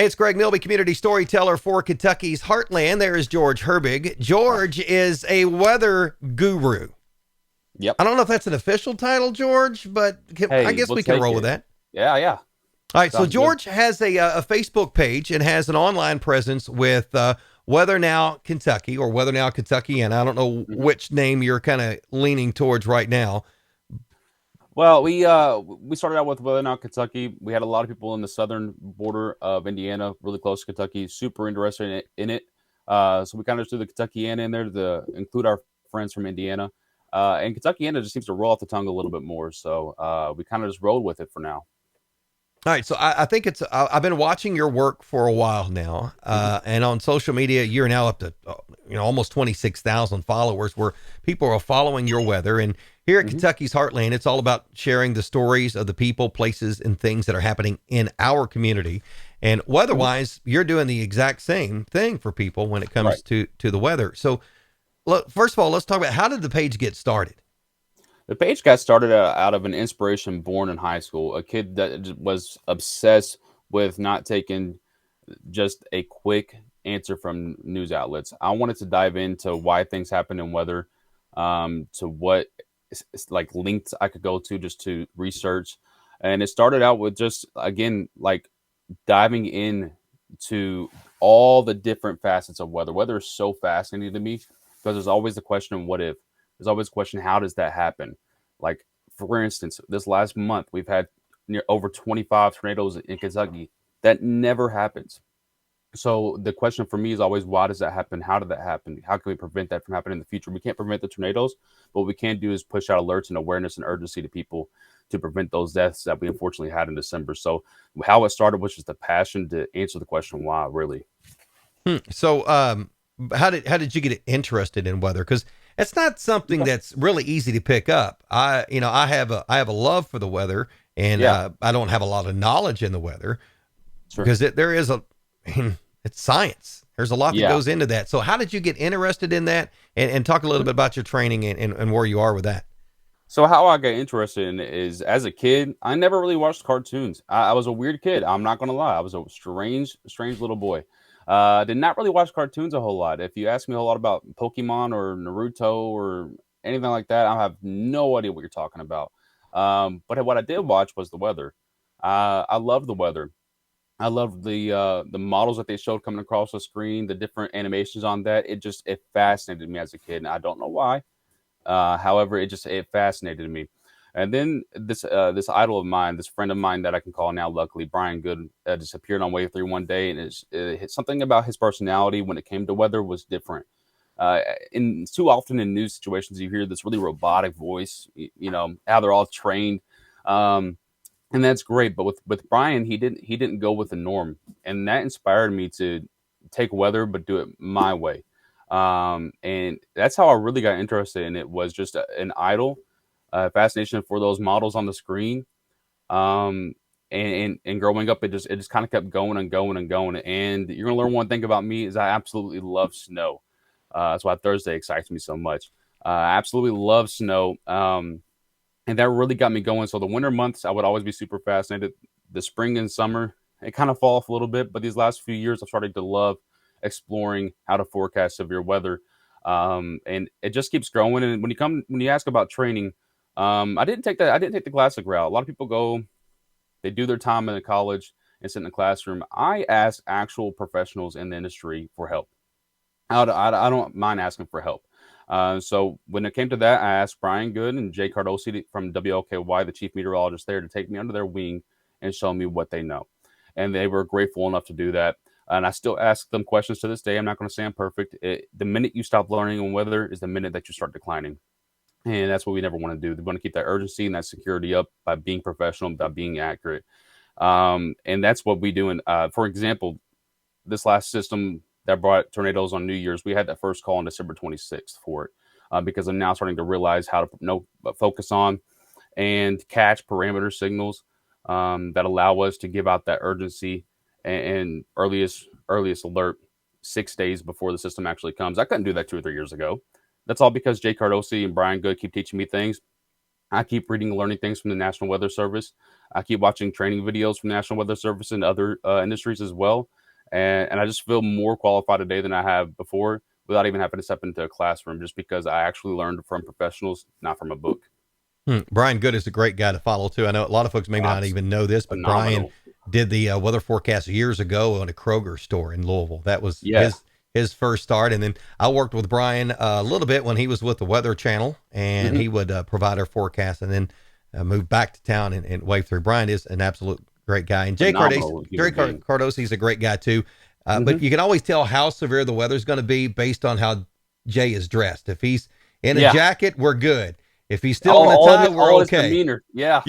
Hey, it's Greg Milby, community storyteller for Kentucky's Heartland. There is George Herbig. George is a weather guru. Yep. I don't know if that's an official title, George, but I Hey, guess we'll we can take roll with it. that. Yeah. All right, so Sounds good. George has a Facebook page and has an online presence with Weather Now Kentucky or Weather Now Kentucky, and I don't know Mhm. which name you're kind of leaning towards right now. Well, we started out with Weather Now Kentucky. We had a lot of people in the southern border of Indiana, really close to Kentucky, super interested in it. So we kind of just threw the Kentuckiana in there to include our friends from Indiana. And Kentuckiana just seems to roll off the tongue a little bit more. So we kind of just rolled with it for now. All right, so I think I've been watching your work for a while now, Hmm. and on social media, you're now up to almost 26,000 followers, where people are following your weather. And here at Hmm. Kentucky's Heartland, it's all about sharing the stories of the people, places, and things that are happening in our community. And Hmm. weather-wise, you're doing the exact same thing for people when it Right. comes to the weather. So, look, first of all, let's talk about how did the page get started. The page got started out of an inspiration born in high school. A kid that was obsessed with not taking just a quick answer from news outlets. I wanted to dive into why things happen in weather, to what like links I could go to just to research. And it started out with just again like diving in to all the different facets of weather. Weather is so fascinating to me because there's always the question, what if? There's always the question, how does that happen? Like, for instance, this last month, we've had near over 25 tornadoes in Kentucky. That never happens. So the question for me is always, why does that happen? How did that happen? How can we prevent that from happening in the future? We can't prevent the tornadoes, but what we can do is push out alerts and awareness and urgency to people to prevent those deaths that we unfortunately had in December. So how it started was just a passion to answer the question why, really. So, how did you get interested in weather? Because it's not something Okay. that's really easy to pick up. I have a love for the weather, and Yeah, I don't have a lot of knowledge in the weather sure. because there is it's science. There's a lot that Yeah. goes into that. So, how did you get interested in that? And talk a little bit about your training and where you are with that. So how I got interested in it is as a kid, I never really watched cartoons. I was a weird kid. I'm not gonna lie. I was a strange little boy. Did not really watch cartoons a whole lot. If you ask me a whole lot about Pokemon or Naruto or anything like that, I have no idea what you're talking about. But what I did watch was the weather. I love the weather. I love the models that they showed coming across the screen, the different animations on that. It fascinated me as a kid, and I don't know why. However, it fascinated me. And then this idol of mine, this friend of mine that I can call now, luckily Brian Good, just appeared on Wave 3 one day, and something about his personality when it came to weather was different. Uh, in too often in news situations, you hear this really robotic voice. How they're all trained, um, and that's great. But with Brian, he didn't go with the norm, and that inspired me to take weather, but do it my way. And that's how I really got interested in it. Was just an idol, fascination for those models on the screen. Um, and growing up, it just kind of kept going and going and going. And you're gonna learn one thing about me is I absolutely love snow. That's why Thursday excites me so much. I absolutely love snow. And that really got me going. So the winter months, I would always be super fascinated. The spring and summer, it kind of fall off a little bit, but these last few years, I've started to love exploring how to forecast severe weather, and it just keeps growing. And when you ask about training, I didn't take the classic route. A lot of people go, they do their time in the college and sit in the classroom. I ask actual professionals in the industry for help. I don't mind asking for help. So when it came to that, I asked Brian Good and Jay Cardosi from WLKY, the chief meteorologist there, to take me under their wing and show me what they know. And they were grateful enough to do that. And I still ask them questions to this day. I'm not going to say I'm perfect. The minute you stop learning on weather is the minute that you start declining. And that's what we never want to do. We want to keep that urgency and that security up by being professional, by being accurate. And that's what we do. And for example, this last system that brought tornadoes on New Year's, we had that first call on December 26th for it, because I'm now starting to realize how to focus on and catch parameter signals, that allow us to give out that urgency and earliest alert 6 days before the system actually comes. I couldn't do that 2 or 3 years ago. That's all because Jay Cardosi and Brian Good keep teaching me things. I keep reading and learning things from the National Weather Service. I keep watching training videos from the National Weather Service and other industries as well. And I just feel more qualified today than I have before without even having to step into a classroom, just because I actually learned from professionals, not from a book. Brian Good is a great guy to follow too. I know a lot of folks maybe not even know this, but Brian Phenomenal. did the weather forecast years ago on a Kroger store in Louisville. That was Yeah. his first start. And then I worked with Brian a little bit when he was with the Weather Channel, and he would provide our forecast, and then moved back to town and wave through. Brian is an absolute great guy. And Jay Cardosi is a great guy too. But you can always tell how severe the weather's going to be based on how Jay is dressed. If he's in a jacket, we're good. If he's still in the tie, we're okay. Demeanor. Yeah.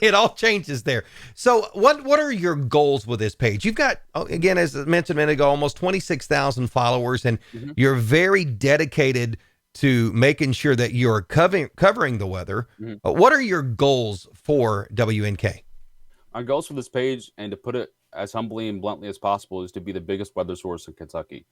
It all changes there. So what are your goals with this page? You've got, again, as I mentioned a minute ago, almost 26,000 followers, and you're very dedicated to making sure that you're covering the weather. What are your goals for WNK? My goals for this page, and to put it as humbly and bluntly as possible, is to be the biggest weather source in Kentucky.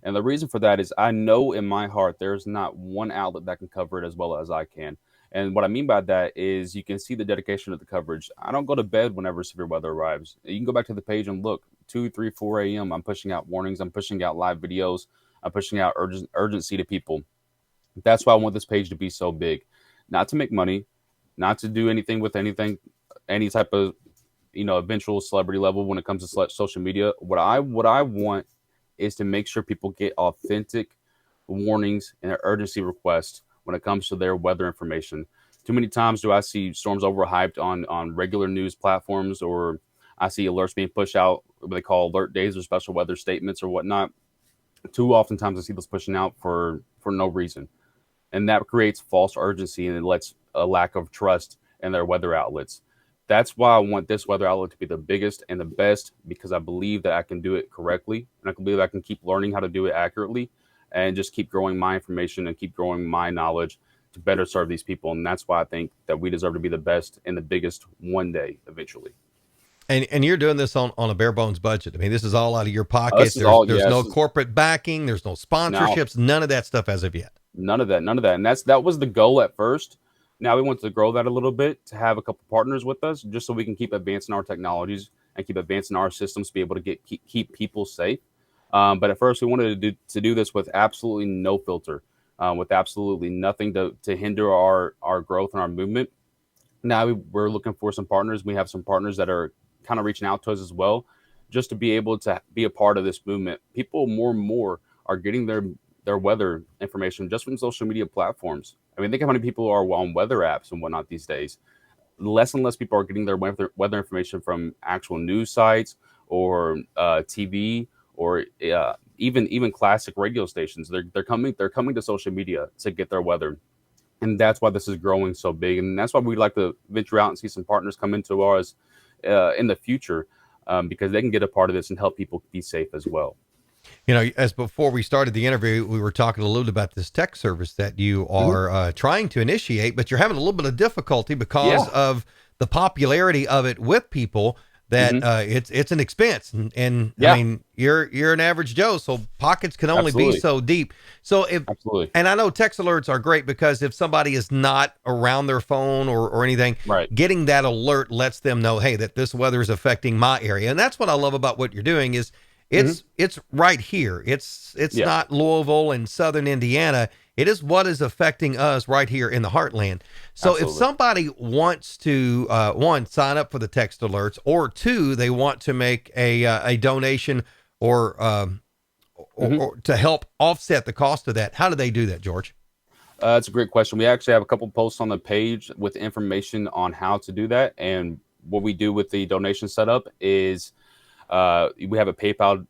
And the reason for that is I know in my heart there's not one outlet that can cover it as well as I can. And what I mean by that is you can see the dedication of the coverage. I don't go to bed whenever severe weather arrives. You can go back to the page and look, 2, 3, 4 a.m. I'm pushing out warnings. I'm pushing out live videos. I'm pushing out urgency to people. That's why I want this page to be so big. Not to make money, not to do anything with anything, any type of, eventual celebrity level when it comes to social media. What I want is to make sure people get authentic warnings and urgency requests when it comes to their weather information. Too many times do I see storms overhyped on regular news platforms, or I see alerts being pushed out, what they call alert days or special weather statements or whatnot. Too oftentimes I see those pushing out for no reason. And that creates false urgency, and it lets a lack of trust in their weather outlets. That's why I want this weather outlet to be the biggest and the best, because I believe that I can do it correctly, and I can believe I can keep learning how to do it accurately, and just keep growing my information and keep growing my knowledge to better serve these people. And that's why I think that we deserve to be the best and the biggest one day eventually. And you're doing this on a bare bones budget. I mean, this is all out of your pocket. There's no corporate backing. There's no sponsorships. None of that stuff as of yet. None of that. And that was the goal at first. Now we want to grow that a little bit, to have a couple partners with us, just so we can keep advancing our technologies and keep advancing our systems to be able to keep people safe. But at first, we wanted to do this with absolutely no filter, with absolutely nothing to hinder our growth and our movement. Now we're looking for some partners. We have some partners that are kind of reaching out to us as well, just to be able to be a part of this movement. People more and more are getting their weather information just from social media platforms. I mean, think how many people are on weather apps and whatnot these days. Less and less people are getting their weather information from actual news sites or TV or even classic radio stations. They're coming to social media to get their weather, and that's why this is growing so big. And that's why we'd like to venture out and see some partners come into ours in the future, because they can get a part of this and help people be safe as well. As before we started the interview, we were talking a little bit about this tech service that you are trying to initiate, but you're having a little bit of difficulty because of the popularity of it with people. That it's an expense, and I mean, you're an average Joe, so pockets can only be so deep. So and I know text alerts are great, because if somebody is not around their phone or anything, getting that alert lets them know, hey, that this weather is affecting my area. And that's what I love about what you're doing is it's right here. It's not Louisville and Southern Indiana. It is what is affecting us right here in the Heartland. So if somebody wants to, one, sign up for the text alerts, or two, they want to make a donation or to help offset the cost of that, how do they do that, George? That's a great question. We actually have a couple posts on the page with information on how to do that. And what we do with the donation setup is we have a PayPal,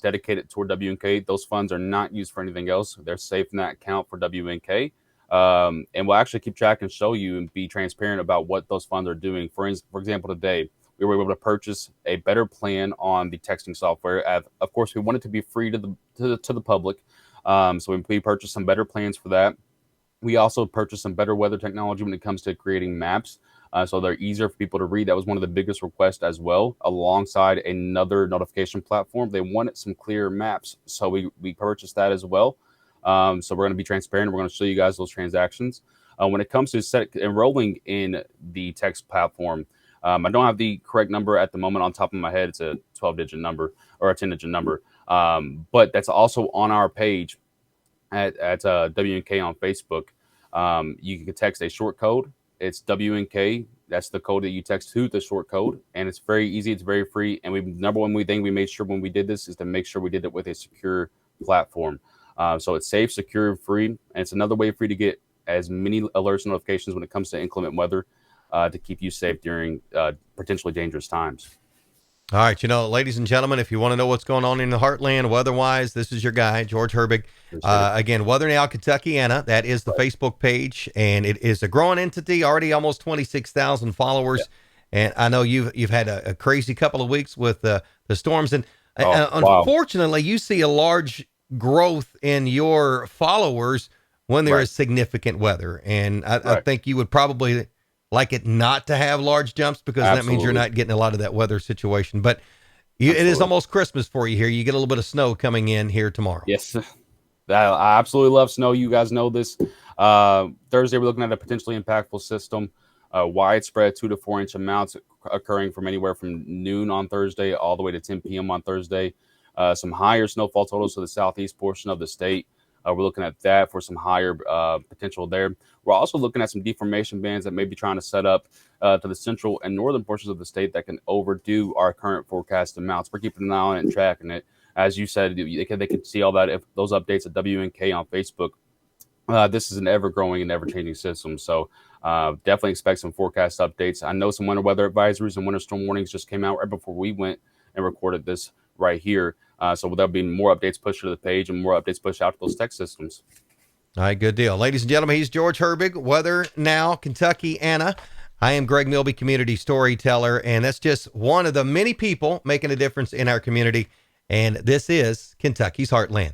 dedicated toward WNK. Those funds are not used for anything else. They're safe in that account for WNK. And we'll actually keep track and show you and be transparent about what those funds are doing. For example, today we were able to purchase a better plan on the texting software. Of course, we want it to be free to the public. So we purchased some better plans for that. We also purchased some better weather technology when it comes to creating maps. So they're easier for people to read. That was one of the biggest requests as well, alongside another notification platform. They wanted some clear maps, so we purchased that as well. So we're going to be transparent. We're going to show you guys those transactions. When it comes to enrolling in the text platform, I don't have the correct number at the moment on top of my head. It's a 12-digit number or a 10-digit number, but that's also on our page at WNK on Facebook. You can text a short code. It's WNK. That's the code that you text to the short code, and it's very easy. It's very free. And number one thing we made sure when we did this is to make sure we did it with a secure platform. So it's safe, secure, and free. And it's another way for you to get as many alerts and notifications when it comes to inclement weather to keep you safe during potentially dangerous times. All right, ladies and gentlemen, if you want to know what's going on in the Heartland weather-wise, this is your guy, George Herbig. Again, Weather Now Kentuckiana, that is the Facebook page, and it is a growing entity, already almost 26,000 followers. Yeah. And I know you've had a crazy couple of weeks with the storms, and unfortunately, you see a large growth in your followers when there is significant weather. And I think you would probably like it not to have large jumps, because that means you're not getting a lot of that weather situation. But it is almost Christmas for you here. You get a little bit of snow coming in here tomorrow. Yes, I absolutely love snow. You guys know this. Thursday, we're looking at a potentially impactful system, widespread 2 to 4 inch amounts occurring from anywhere from noon on Thursday all the way to 10 p.m. on Thursday. Some higher snowfall totals to the southeast portion of the state. We're looking at that for some higher potential there. We're also looking at some deformation bands that may be trying to set up to the central and northern portions of the state that can overdo our current forecast amounts. We're keeping an eye on it and tracking it. As you said, they can see all that, if those updates at WNK on Facebook. This is an ever-growing and ever-changing system, so definitely expect some forecast updates. I know some winter weather advisories and winter storm warnings just came out right before we went and recorded this right here. So there'll be more updates pushed to the page and more updates pushed out to those text systems. All right, good deal. Ladies and gentlemen, he's George Herbig, Weather Now Kentuckiana. I am Greg Milby, Community Storyteller, and that's just one of the many people making a difference in our community. And this is Kentucky's Heartland.